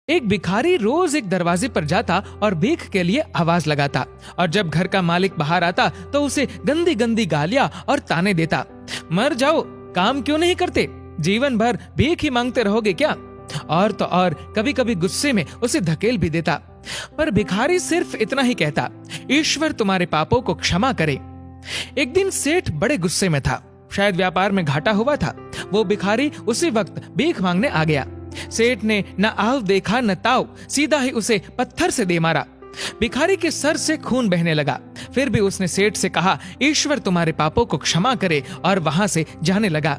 एक भिखारी रोज एक दरवाजे पर जाता और भीख के लिए आवाज लगाता, और जब घर का मालिक बाहर आता तो उसे गंदी गंदी गालियां और ताने देता। मर जाओ, काम क्यों नहीं करते, जीवन भर भीख ही मांगते रहोगे क्या? और तो और कभी कभी गुस्से में उसे धकेल भी देता। पर भिखारी सिर्फ इतना ही कहता, ईश्वर तुम्हारे पापों को क्षमा करे। एक दिन सेठ बड़े गुस्से में था, शायद व्यापार में घाटा हुआ था। वो भिखारी उसी वक्त भीख मांगने आ गया। सेठ ने न आव देखा न ताव, सीधा ही उसे पत्थर से दे मारा। भिखारी के सर से खून बहने लगा। फिर भी उसने सेठ से कहा, ईश्वर तुम्हारे पापों को क्षमा करे, और वहां से जाने लगा।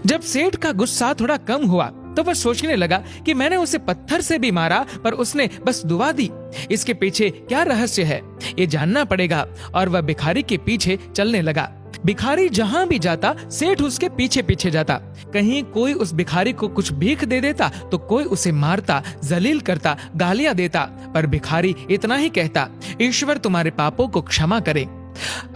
जब सेठ का गुस्सा थोड़ा कम हुआ तो वह सोचने लगा कि मैंने उसे पत्थर से भी मारा, पर उसने बस दुआ दी। इसके पीछे क्या रहस्य है, ये जानना पड़ेगा। और वह भिखारी के पीछे चलने लगा। भिखारी जहां भी जाता सेठ उसके पीछे पीछे जाता। कहीं कोई उस भिखारी को कुछ भीख दे देता तो कोई उसे मारता, जलील करता, गालियां देता, पर भिखारी इतना ही कहता, ईश्वर तुम्हारे पापों को क्षमा करे।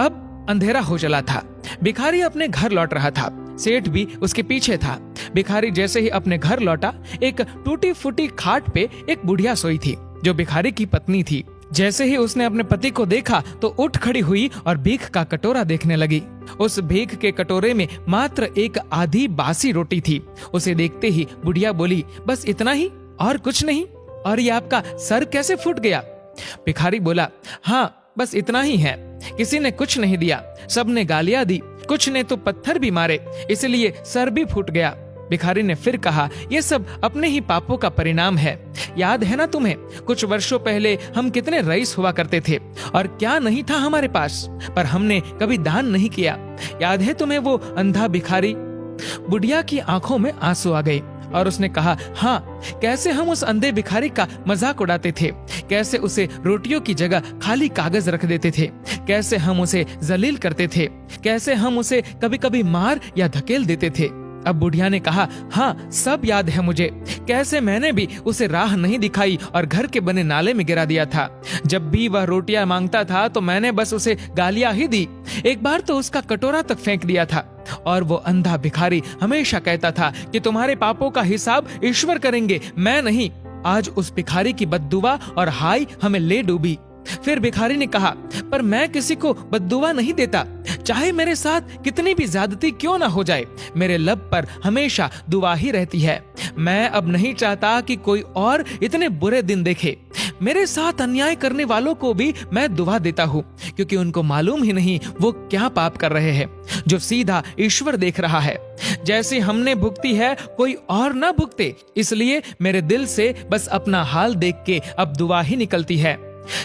अब अंधेरा हो चला था। भिखारी अपने घर लौट रहा था। सेठ भी उसके पीछे था। भिखारी जैसे ही अपने घर लौटा, एक टूटी फूटी खाट पे एक बुढ़िया सोई थी, जो भिखारी की पत्नी थी। जैसे ही उसने अपने पति को देखा तो उठ खड़ी हुई और भीख का कटोरा देखने लगी। उस भीख के कटोरे में मात्र एक आधी बासी रोटी थी। उसे देखते ही बुढ़िया बोली, बस इतना ही, और कुछ नहीं? और ये आपका सर कैसे फूट गया? भिखारी बोला, हाँ, बस इतना ही है। किसी ने कुछ नहीं दिया, सबने गालियां दी, कुछ ने तो पत्थर भी मारे, इसलिए सर भी फूट गया। भिखारी ने फिर कहा, ये सब अपने ही पापों का परिणाम है। याद है ना तुम्हें, कुछ वर्षों पहले हम कितने रईस हुआ करते थे, और क्या नहीं था हमारे पास, पर हमने कभी दान नहीं किया। याद है तुम्हें वो अंधा भिखारी? बुढ़िया की आंखों में आंसू आ गए और उसने कहा, हाँ, कैसे हम उस अंधे भिखारी का मजाक उड़ाते थे, कैसे उसे रोटियों की जगह खाली कागज रख देते थे, कैसे हम उसे जलील करते थे, कैसे हम उसे कभी कभी मार या धकेल देते थे। अब बुढ़िया ने कहा, हाँ, सब याद है मुझे, कैसे मैंने भी उसे राह नहीं दिखाई और घर के बने नाले में गिरा दिया था। जब भी वह रोटियां मांगता था तो मैंने बस उसे गालियां ही दी। एक बार तो उसका कटोरा तक फेंक दिया था। और वो अंधा भिखारी हमेशा कहता था कि तुम्हारे पापों का हिसाब ईश्वर करेंगे, मैं नहीं। आज उस भिखारी की बद्दुआ और हाय हमें ले डूबी। फिर भिखारी ने कहा, पर मैं किसी को बद्दुआ नहीं देता, चाहे मेरे साथ कितनी भी ज्यादती क्यों ना हो जाए, मेरे लब पर हमेशा दुआ ही रहती है। मैं अब नहीं चाहता कि कोई और इतने बुरे दिन देखे। मेरे साथ अन्याय करने वालों को भी मैं दुआ देता हूँ, क्योंकि उनको मालूम ही नहीं वो क्या पाप कर रहे हैं, जो सीधा ईश्वर देख रहा है। जैसे हमने भुगती है कोई और ना भुगते, इसलिए मेरे दिल से बस अपना हाल देख के अब दुआ ही निकलती है।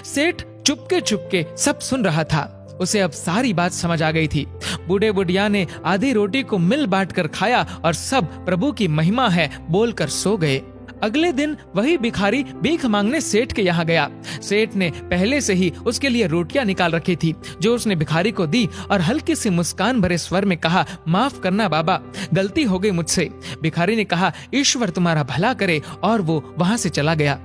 सेठ चुपके चुपके सब सुन रहा था। उसे अब सारी बात समझ आ गई थी। बूढ़े बुढ़िया ने आधी रोटी को मिल बांट कर खाया और सब प्रभु की महिमा है बोलकर सो गए। अगले दिन वही भिखारी भीख मांगने सेठ के यहाँ गया। सेठ ने पहले से ही उसके लिए रोटियां निकाल रखी थी, जो उसने भिखारी को दी और हल्की सी मुस्कान भरे स्वर में कहा, माफ करना बाबा, गलती हो गई मुझसे। भिखारी ने कहा, ईश्वर तुम्हारा भला करे, और वो वहां से चला गया।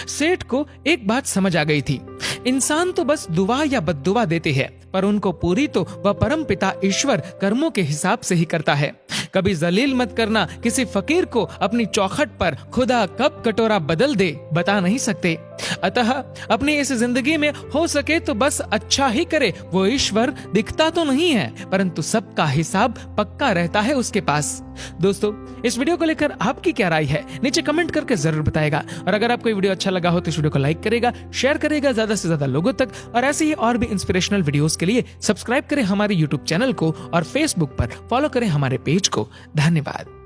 सेठ को एक बात समझ आ गई थी, इंसान तो बस दुआ या बद्दुआ देते हैं, पर उनको पूरी तो वह परम पिता ईश्वर कर्मों के हिसाब से ही करता है। कभी जलील मत करना किसी फकीर को अपनी चौखट पर, खुदा कब कटोरा बदल दे बता नहीं सकते। अतः अपनी इस जिंदगी में हो सके तो बस अच्छा ही करे। वो ईश्वर दिखता तो नहीं है, परंतु सबका हिसाब पक्का रहता है उसके पास। दोस्तों, इस वीडियो को लेकर आपकी क्या राय है, नीचे कमेंट करके जरूर बताएगा। और अगर आपको ये वीडियो अच्छा लगा हो तो इस वीडियो को लाइक करेगा, शेयर करेगा ज्यादा से ज्यादा लोगों तक, और ऐसे ही और भी इंस्पिरेशनल वीडियोस के लिए सब्सक्राइब करें हमारे यूट्यूब चैनल को और फेसबुक पर फॉलो करें हमारे पेज को। धन्यवाद।